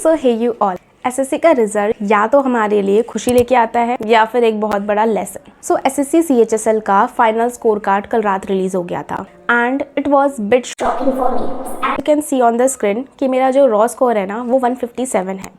So hey you all, SSC का result या तो हमारे लिए खुशी लेके आता है या फिर एक बहुत बड़ा लेसन। सो एसएससी सीएचएसएल का फाइनल स्कोर कार्ड कल रात रिलीज हो गया था and it was bit shocking for me. You can see on the screen कि मेरा जो रॉ स्कोर है ना वो 157 है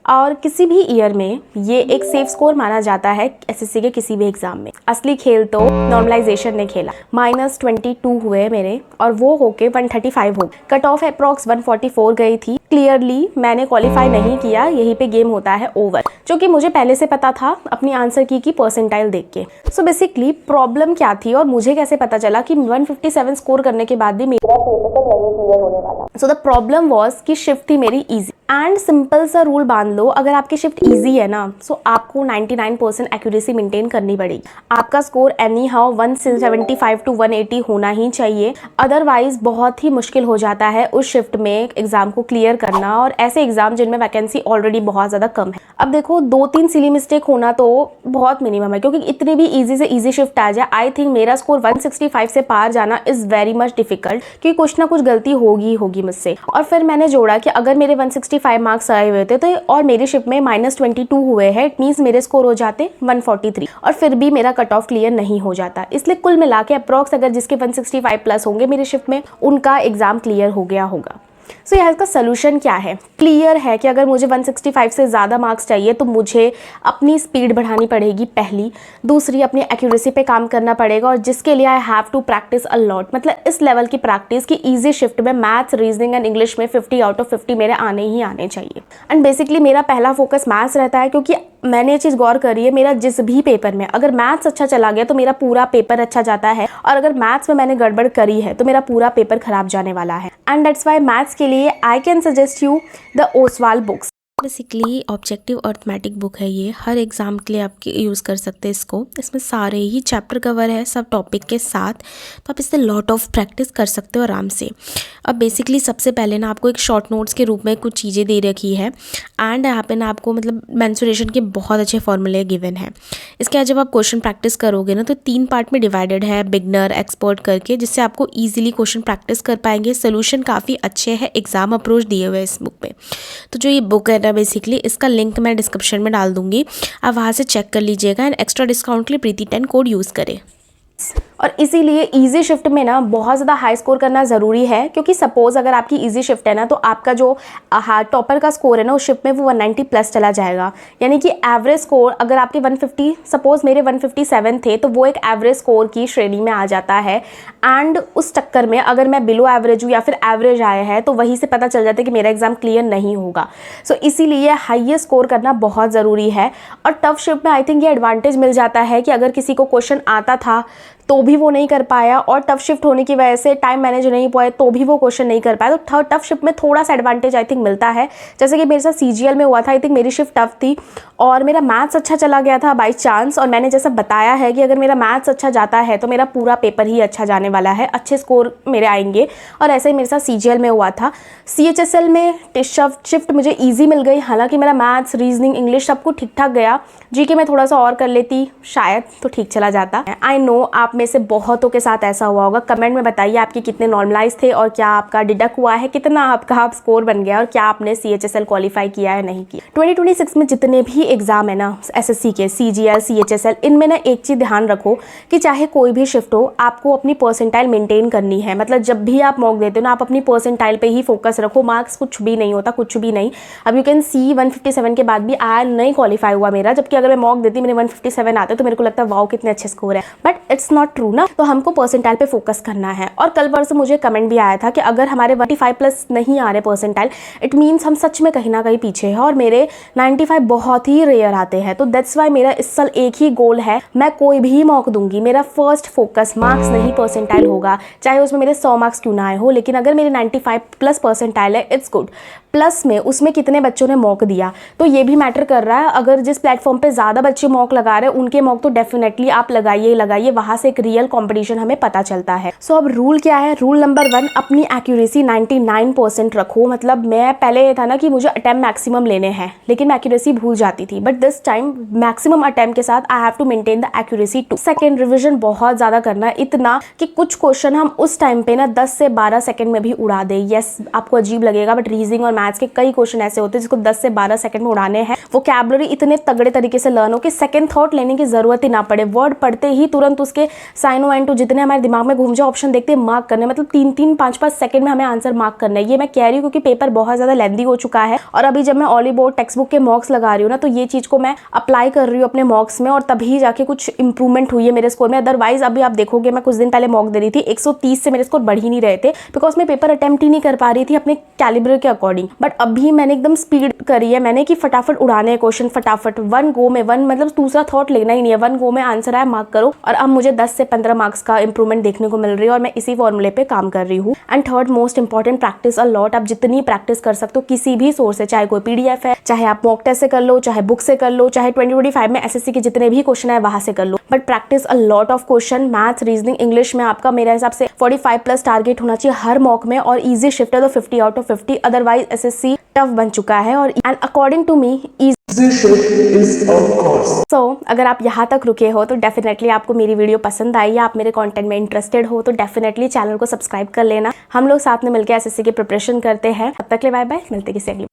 और किसी भी ईयर में ये एक सेफ स्कोर माना जाता है एसएससी के किसी भी एग्जाम में। असली खेल तो नॉर्मलाइजेशन ने खेला। -22 हुए मेरे और वो होके 135 हो। कट ऑफ अप्रॉक्स 144 गई थी। क्लियरली मैंने क्वालिफाई नहीं किया, यहीं पे गेम होता है ओवर, जो कि मुझे पहले से पता था अपनी आंसर की परसेंटाइल देख के। सो बेसिकली प्रॉब्लम क्या थी और मुझे कैसे पता चला कि 157 स्कोर करने के बाद भी मेरा पेपर नहीं क्लियर होने वाला। सो द प्रॉब्लम वाज कि शिफ्ट थी मेरी इजी एंड सिंपल सा रूल बांध लो, अगर आपकी शिफ्ट इजी है ना सो आपको 99% एक्यूरेसी मेंटेन करनी पड़ेगी। आपका स्कोर एनी हाउ 175 to 180 होना ही चाहिए, अदरवाइज बहुत ही मुश्किल हो जाता है उस शिफ्ट में एग्जाम को क्लियर करना, और ऐसे एग्जाम जिनमें वैकेंसी ऑलरेडी बहुत ज़्यादा कम है। अब देखो 2-3 सिली मिस्टेक होना तो बहुत मिनिमम है, क्योंकि इतनी भी इजी से इजी शिफ्ट आ जाए, आई थिंक मेरा स्कोर 165 से पार जाना इज़ वेरी मच डिफिकल्ट, क्योंकि कुछ ना कुछ गलती होगी मुझसे। और फिर मैंने जोड़ा कि अगर मेरे 165 मार्क्स आए हुए थे तो और मेरी शिफ्ट में -22 हुए हैं, इट मीन्स मेरे स्कोर हो जाते 143 और फिर भी मेरा कट ऑफ क्लियर नहीं हो जाता। इसलिए कुल मिला के अप्रॉक्स अगर जिसके 165 प्लस होंगे मेरी शिफ्ट में, उनका एग्जाम क्लियर हो गया होगा। सो यहाँ इसका सोल्यूशन क्या है? क्लियर है कि अगर मुझे 165 से ज़्यादा मार्क्स चाहिए तो मुझे अपनी स्पीड बढ़ानी पड़ेगी पहली, दूसरी अपनी एक्यूरेसी पे काम करना पड़ेगा, और जिसके लिए I have to practice a lot. मतलब इस लेवल की प्रैक्टिस की इजी शिफ्ट में मैथ्स, रीजनिंग एंड इंग्लिश में 50 आउट ऑफ 50 मेरे आने ही आने चाहिए। एंड बेसिकली मेरा पहला फोकस मैथ्स रहता है, क्योंकि मैंने ये चीज़ गौर करी है, मेरा जिस भी पेपर में अगर मैथ्स अच्छा चला गया तो मेरा पूरा पेपर अच्छा जाता है, और अगर मैथ्स में मैंने गड़बड़ करी है तो मेरा पूरा पेपर खराब जाने वाला है। एंड दैट्स वाई मैथ्स के लिए I can suggest you the Oswal books. Basically objective arithmetic book है ये, हर एग्ज़ाम के लिए आप यूज़ कर सकते हैं इसको। इसमें सारे ही चैप्टर कवर है सब टॉपिक के साथ, तो आप इससे लॉट ऑफ प्रैक्टिस कर सकते हो आराम से। अब बेसिकली सबसे पहले ना आपको एक शॉर्ट नोट्स के रूप में कुछ चीज़ें दे रखी है एंड यहाँ पे ना आपको मतलब मेंसुरेशन के बहुत अच्छे फॉर्मूले गिवन है। इसके बाद जब आप क्वेश्चन प्रैक्टिस करोगे ना तो 3 पार्ट में डिवाइडेड है, बिगनर, एक्सपर्ट करके, जिससे आपको ईजिली क्वेश्चन प्रैक्टिस कर पाएंगे। सोल्यूशन काफ़ी अच्छे हैं, एग्जाम अप्रोच दिए हुए इस बुक में। तो जो ये बुक है बेसिकली इसका लिंक मैं डिस्क्रिप्शन में डाल दूंगी, आप वहाँ से चेक कर लीजिएगा एंड एक्स्ट्रा डिस्काउंट के लिए प्रीति 10 कोड यूज़ करें। और इसीलिए इजी शिफ्ट में ना बहुत ज़्यादा हाई स्कोर करना ज़रूरी है, क्योंकि सपोज़ अगर आपकी इजी शिफ्ट है ना तो आपका जो टॉपर का स्कोर है ना उस शिफ्ट में वो 190 प्लस चला जाएगा। यानी कि एवरेज स्कोर अगर आपके 150, सपोज़ मेरे 157 थे तो वो एक एवरेज स्कोर की श्रेणी में आ जाता है। एंड उस चक्कर में अगर मैं बिलो एवरेज हूँ या फिर एवरेज आया है तो वहीं से पता चल जाता है कि मेरा एग्ज़ाम क्लियर नहीं होगा। सो इसीलिए हाईएस्ट स्कोर करना बहुत ज़रूरी है। और टफ शिफ्ट में आई थिंक ये एडवांटेज मिल जाता है कि अगर किसी को क्वेश्चन आता था तो भी वो नहीं कर पाया, और टफ शिफ्ट होने की वजह से टाइम मैनेज नहीं पाए तो भी वो क्वेश्चन नहीं कर पाया, तो टफ शिफ्ट में थोड़ा सा एडवांटेज आई थिंक मिलता है। जैसे कि मेरे साथ सीजीएल में हुआ था, आई थिंक मेरी शिफ्ट टफ थी और मेरा मैथ्स अच्छा चला गया था बाई चांस, और मैंने जैसा बताया है कि अगर मेरा मैथ्स अच्छा जाता है तो मेरा पूरा पेपर ही अच्छा जाने वाला है, अच्छे स्कोर मेरे आएंगे, और ऐसे ही मेरे साथ सीजीएल में हुआ था। सीएचएसएल में शिफ्ट मुझे ईजी मिल गई, हालांकि मेरा मैथ्स, रीजनिंग, इंग्लिश सब कुछ ठीक ठाक गया। जीके में थोड़ा सा और कर लेती शायद तो ठीक चला जाता। आई नो आप में से बहुतों के साथ ऐसा हुआ होगा। कमेंट में बताइए आपके कितने नॉर्मलाइज थे और क्या आपका डिडक्ट हुआ है, कितना आपका स्कोर बन गया और क्या आपने सीएचएसएल क्वालिफाई किया है नहीं किया। 2026 में जितने भी एग्जाम है ना एसएससी के, सीजीएल, सीएचएसएल, इनमें ना एक चीज़ ध्यान रखो कि चाहे कोई भी शिफ्ट हो आपको अपनी परसेंटाइल मेंटेन करनी है। मतलब जब भी आप मॉक देते हो ना आप अपनी परसेंटाइल पे ही फोकस रखो, मार्क्स कुछ भी नहीं होता, कुछ भी नहीं। अब यू कैन सी 157 के बाद भी आया नहीं क्वालिफाई हुआ मेरा, जबकि अगर मैं मॉक देती मेरे 157 आते तो मेरे को लगता है वाओ कितने अच्छे स्कोर है, बट इट्स नॉट ट्रू ना। तो हमको परसेंटाइल पे फोकस करना है। और कल परसों मुझे कमेंट भी आया था कि अगर हमारे 95 प्लस नहीं आ रहे परसेंटाइल, इट मीन्स हम सच में कहीं ना कहीं पीछे हैं, और मेरे 95 बहुत ही रेयर आते हैं। तो दैट्स वाई मेरा इस साल एक ही गोल है, मैं कोई भी मॉक दूंगी, मेरा फर्स्ट फोकस मार्क्स नहीं परसेंटाइल होगा, चाहे उसमें मेरे 100 मार्क्स क्यों ना आए हो, लेकिन अगर मेरे 95 प्लस परसेंटाइल है इट्स गुड। प्लस में उसमें कितने बच्चों ने मॉक दिया तो ये भी मैटर कर रहा है। अगर जिस प्लेटफॉर्म पे ज़्यादा बच्चे मॉक लगा रहे हैं उनके मॉक तो डेफिनेटली आप लगाइए, वहाँ से एक रियल कंपटीशन हमें पता चलता है। सो अब रूल क्या है? रूल नंबर 1, अपनी एक्यूरेसी 99% रखो। मतलब मैं पहले ये था ना कि मुझे अटेम्प्ट मैक्सिमम लेने हैं, लेकिन मैं एक्यूरेसी भूल जाती थी, but this time maximum attempt के साथ I have to maintain the accuracy too. Second, revision बहुत ज्यादा करना है, इतना कि कुछ क्वेश्चन हम उस टाइम पे ना 10 से 12 सेकंड में भी उड़ा दे। यस, आपको अजीब लगेगा, बट रीजनिंग और मैथ्स के कई क्वेश्चन ऐसे होते हैं जिसको 10 से 12 सेकंड में उड़ाने हैं। वोकैबुलरी इतने तगड़े तरीके से लर्न हो कि सेकंड थॉट लेने की जरूरत ही ना पड़े। वर्ड पढ़ते ही तुरंत उसके साइनो एंड टू जितने हमारे दिमाग में घूम जाए ऑप्शन देखते मार्क करने, मतलब 3-3, 5-5 सेकंड में हमें आंसर मार्क करना है। ये मैं कह रही हूँ क्योंकि पेपर बहुत ज्यादा लेंथी हो चुका है, और अभी जब मैं ऑली बोर्ड टेक्स्ट बुक के मॉक्स लगा रही हूँ ना, तो ये चीज को मैं अप्लाई कर रही हूँ अपने मॉक्स में, और तभी जाके कुछ इंप्रूवमेंट हुई है मेरे स्कोर में। अदरवाइज अभी आप देखोगे, मैं कुछ दिन पहले मॉक दे रही थी, 130 से मेरे स्कोर बढ़ ही नहीं रहे थे, बिकॉज मैं पेपर अटेम्प्ट ही नहीं कर पा रही थी अपने कैलिबर के अकॉर्डिंग। बट अभी मैंने एकदम स्पीड करी है मैंने कि फटाफट उड़ाने हैं क्वेश्चन, फटाफट वन गो में, मतलब दूसरा थॉट लेना ही नहीं है, वन गो में आंसर आया मार्क करो। और अब मुझे 10 से 15 मार्क्स का इंप्रूवमेंट देखने को मिल रही है, और मैं इसी फॉर्मूले पे काम कर रही हूँ। And third most important, practice a lot. आप जितनी प्रैक्टिस कर सकते हो किसी भी सोर्स से, चाहे कोई पीडीएफ है, चाहे आप मॉक टेस्ट से कर लो, चाहे बुक से कर लो, चाहे 2025 में एसएससी के जितने भी क्वेश्चन है वहां से कर लो, but practice a lot of question. Maths, reasoning, English में आपका मेरे हिसाब से 45+ टारगेट होना चाहिए हर मॉक में, और इजी शिफ्ट है तो 50 out of 50। Otherwise SSC tough बन चुका है, और एंड अकॉर्डिंग टू मी सो अगर आप यहाँ तक रुके हो तो डेफिनेटली आपको मेरी वीडियो पसंद आई, या आप मेरे कंटेंट में इंटरेस्टेड हो, तो डेफिनेटली चैनल को सब्सक्राइब कर लेना। हम लोग साथ में मिलकर एसएससी की प्रिपरेशन करते हैं। तब तक के लिए बाय बाय, मिलते किसी अगली